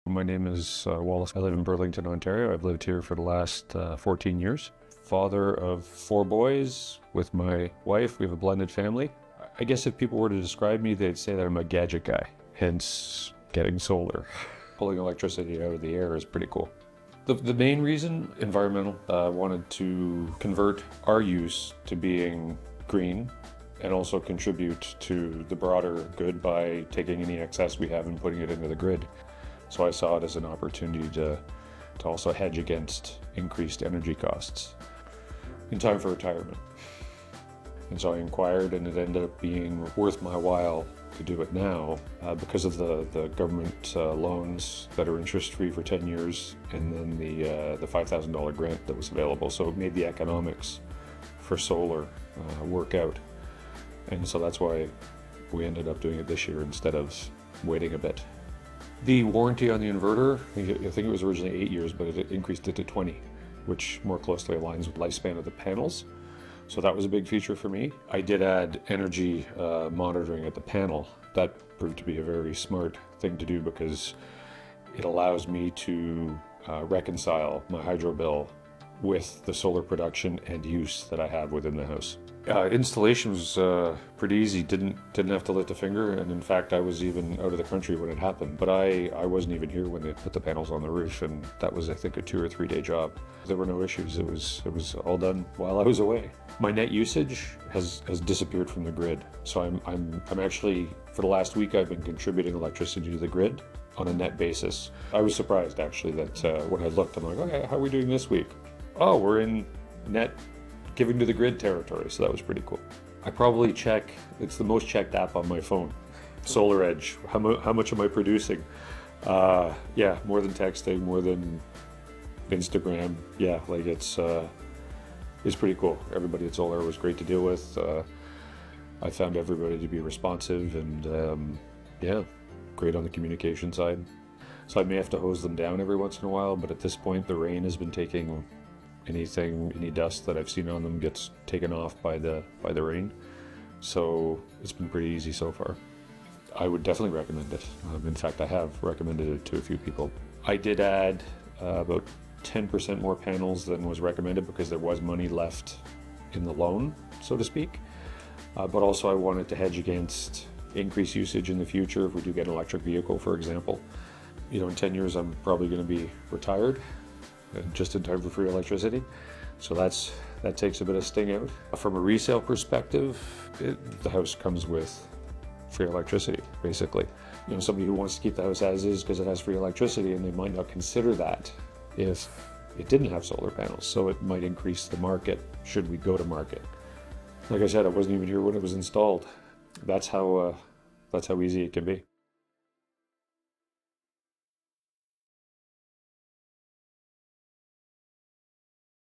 My name is Wallace. I live in Burlington, Ontario. I've lived here for the last 14 years. Father of 4 boys with my wife. We have a blended family. I guess if people were to describe me, they'd say that I'm a gadget guy, hence getting solar. Pulling electricity out of the air is pretty cool. The main reason, environmental. Wanted to convert our use to being green and also contribute to the broader good by taking any excess we have and putting it into the grid. So I saw it as an opportunity to also hedge against increased energy costs in time for retirement. And so I inquired, and it ended up being worth my while to do it now because of the government loans that are interest-free for 10 years, and then the $5,000 grant that was available. So it made the economics for solar work out. And so that's why we ended up doing it this year instead of waiting a bit. The warranty on the inverter, I think it was originally 8 years, but it increased it to 20, which more closely aligns with the lifespan of the panels. So that was a big feature for me. I did add energy monitoring at the panel. That proved to be a very smart thing to do because it allows me to reconcile my hydro bill with the solar production and use that I have within the house. Installation was pretty easy, didn't have to lift a finger, and in fact I was even out of the country when it happened. But I wasn't even here when they put the panels on the roof, and that was, I think, a 2 or 3 day job. There were no issues. It was all done while I was away. My net usage has disappeared from the grid. So I'm actually, for the last week, I've been contributing electricity to the grid on a net basis. I was surprised actually that when I looked, I'm like, okay, how are we doing this week? Oh, we're in net giving to the grid territory, so that was pretty cool. I probably check, it's the most checked app on my phone, SolarEdge. How much am I producing? Yeah, more than texting, more than Instagram. Yeah, like it's pretty cool. Everybody at Solar was great to deal with. I found everybody to be responsive and yeah, great on the communication side. So I may have to hose them down every once in a while, but at this point the rain has been taking any dust that I've seen on them gets taken off by the rain. So it's been pretty easy so far. I would definitely recommend it. In fact, I have recommended it to a few people. I did add about 10% more panels than was recommended because there was money left in the loan, so to speak. But also I wanted to hedge against increased usage in the future if we do get an electric vehicle, for example. You know, in 10 years I'm probably going to be retired, just in time for free electricity. So that takes a bit of sting out. From a resale perspective, the house comes with free electricity, basically. You know, somebody who wants to keep the house as is because it has free electricity, and they might not consider that if it didn't have solar panels. So it might increase the market should we go to market. Like I said, I wasn't even here when it was installed. That's how easy it can be.